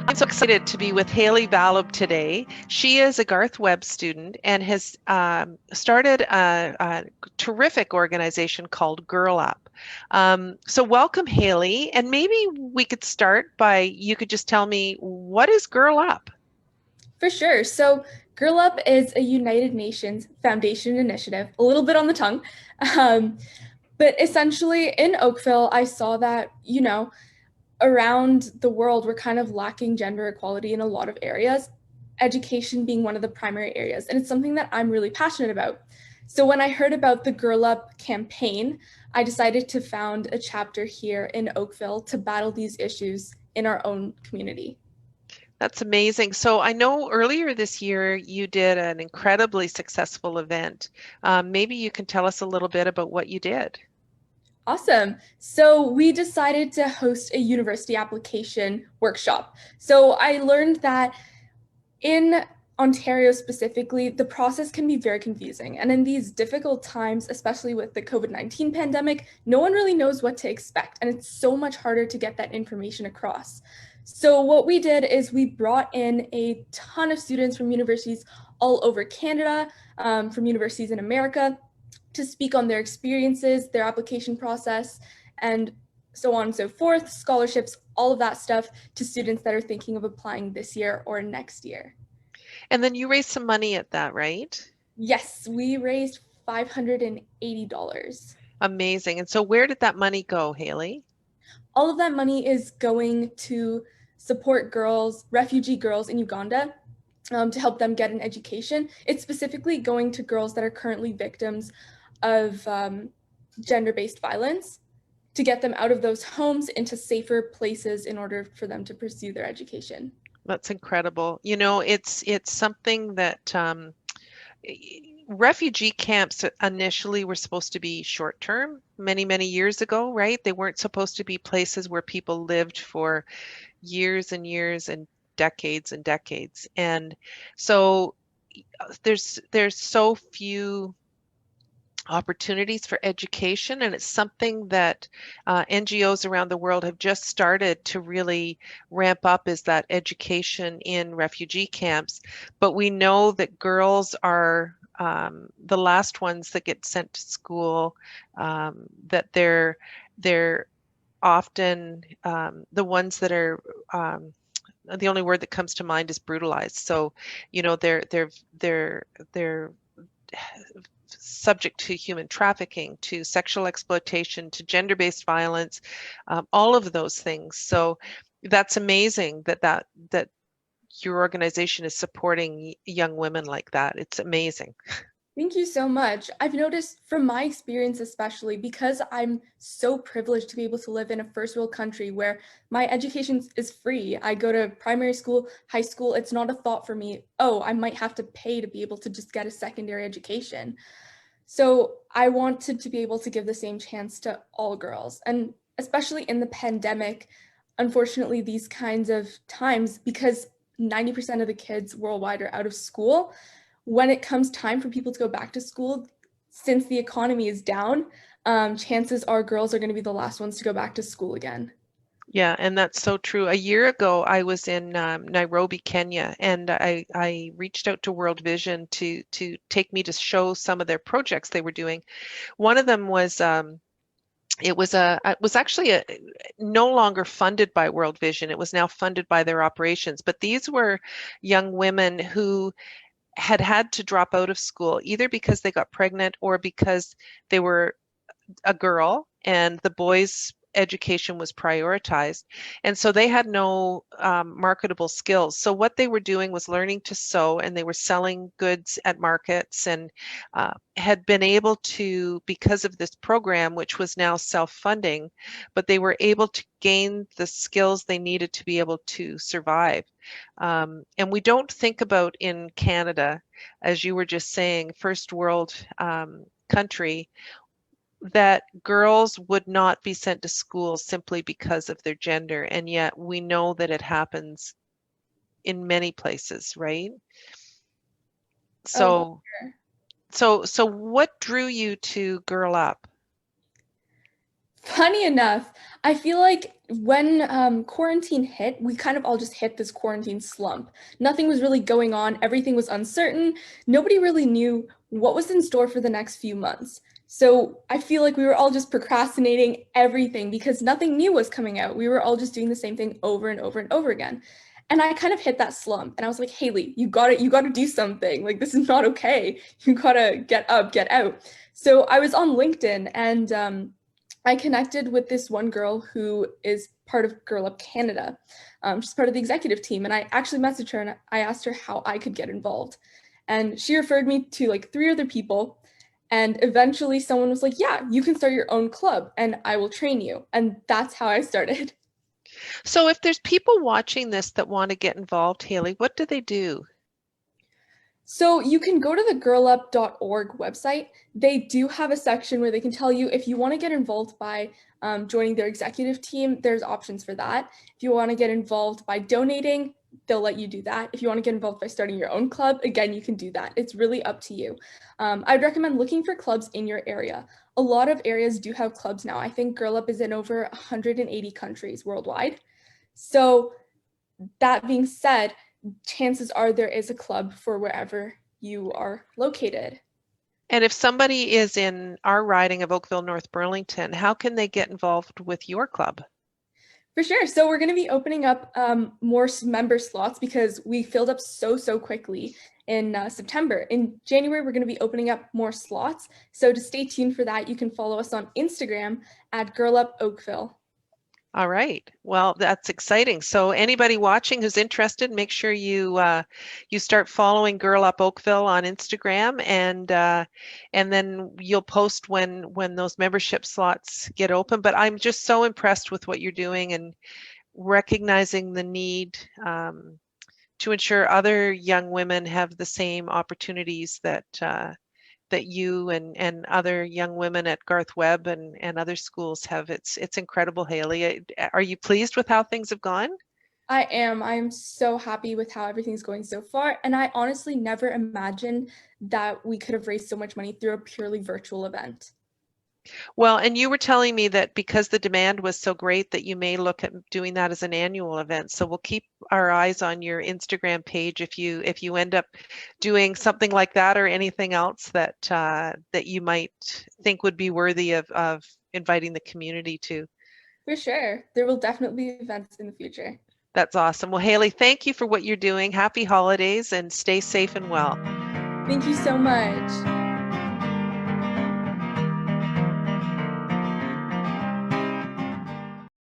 I'm so excited to be with Hailey Vallabh today. She is a Garth Webb student and has started a terrific organization called Girl Up. So welcome, Hailey. And maybe we could start by you could just tell me, what is Girl Up? For sure. So, Girl Up is a United Nations Foundation initiative, a little bit on the tongue. Um, but essentially, in Oakville, I saw that, around the world, we're kind of lacking gender equality in a lot of areas, education being one of the primary areas. And it's something that I'm really passionate about. So, when I heard about the Girl Up campaign, I decided to found a chapter here in Oakville to battle these issues in our own community. That's amazing. So I know earlier this year you did an incredibly successful event. Maybe you can tell us a little bit about what you did. Awesome. So we decided to host a university application workshop. So I learned that in Ontario specifically, the process can be very confusing. And in these difficult times, especially with the COVID-19 pandemic, no one really knows what to expect. And it's so much harder to get that information across. So what we did is we brought in a ton of students from universities all over Canada, from universities in America, to speak on their experiences, their application process, and so on and so forth, scholarships, all of that stuff to students that are thinking of applying this year or next year. And then you raised some money at that, right? Yes, we raised $580. Amazing. And so where did that money go, Hailey? All of that money is going to support girls, refugee girls in Uganda, to help them get an education. It's specifically going to girls that are currently victims of gender-based violence to get them out of those homes into safer places in order for them to pursue their education. That's incredible. You know, it's something that refugee camps initially were supposed to be short term many, many years ago, right? They weren't supposed to be places where people lived for years and years and decades and decades. And so there's so few opportunities for education, and it's something that NGOs around the world have just started to really ramp up, is that education in refugee camps. But we know that girls are the last ones that get sent to school, that they're often the ones that are the only word that comes to mind is brutalized. So, you know, they're subject to human trafficking, to sexual exploitation, to gender-based violence, all of those things. So that's amazing that your organization is supporting young women like that. It's amazing. Thank you so much. I've noticed from my experience, especially because I'm so privileged to be able to live in a first world country where my education is free. I go to primary school, high school. It's not a thought for me, oh, I might have to pay to be able to just get a secondary education. So I wanted to be able to give the same chance to all girls. And especially in the pandemic, unfortunately, these kinds of times, because 90% of the kids worldwide are out of school, when it comes time for people to go back to school, since the economy is down, chances are girls are going to be the last ones to go back to school again. Yeah, and that's so true. A year ago, I was in Nairobi, Kenya, and I reached out to World Vision to take me to show some of their projects they were doing. One of them was it was actually no longer funded by World Vision. It was now funded by their operations. But these were young women who had had to drop out of school, either because they got pregnant or because they were a girl and the boys' education was prioritized. And so they had no marketable skills. So what they were doing was learning to sew, and they were selling goods at markets, and had been able to, because of this program, which was now self-funding, but they were able to gain the skills they needed to be able to survive. And we don't think about in Canada, as you were just saying, first world country, that girls would not be sent to school simply because of their gender, and yet we know that it happens in many places, right? Oh, So, so what drew you to Girl Up? funny enough, I feel like when quarantine hit, we kind of all just hit this quarantine slump. Nothing was really going on, everything was uncertain. Nobody really knew what was in store for the next few months. So I feel like we were all just procrastinating everything because nothing new was coming out. We were all just doing the same thing over and over and over again. And I kind of hit that slump and I was like, Hailey, you gotta do something. Like this is not okay. You gotta get up, get out. So I was on LinkedIn and I connected with this one girl who is part of Girl Up Canada. She's part of the executive team, and I actually messaged her and I asked her how I could get involved. And she referred me to like 3 other people. And eventually someone was like, yeah, you can start your own club and I will train you. And that's how I started. So if there's people watching this that want to get involved, Hailey, what do they do? So you can go to the girlup.org website. They do have a section where they can tell you if you want to get involved by joining their executive team, there's options for that. If you want to get involved by donating, they'll let you do that. If you want to get involved by starting your own club, again, you can do that. It's really up to you. I'd recommend looking for clubs in your area. A lot of areas do have clubs now. I think Girl Up is in over 180 countries worldwide. So that being said, chances are there is a club for wherever you are located. And if somebody is in our riding of Oakville, North Burlington, how can they get involved with your club? For sure. So we're going to be opening up more member slots because we filled up so quickly in September. In January, we're going to be opening up more slots. So to stay tuned for that, you can follow us on Instagram at Girl Up Oakville. All right. Well, that's exciting. So anybody watching who's interested, make sure you you start following Girl Up Oakville on Instagram, and then you'll post when those membership slots get open. But I'm just so impressed with what you're doing and recognizing the need to ensure other young women have the same opportunities that you and other young women at Garth Webb and other schools have. It's incredible, Hailey. Are you pleased with how things have gone? I am. I am so happy with how everything's going so far. And I honestly never imagined that we could have raised so much money through a purely virtual event. Well, and you were telling me that because the demand was so great that you may look at doing that as an annual event. So we'll keep our eyes on your Instagram page if you end up doing something like that or anything else that you might think would be worthy of inviting the community to. For sure. There will definitely be events in the future. That's awesome. Well, Hailey, thank you for what you're doing. Happy holidays and stay safe and well. Thank you so much.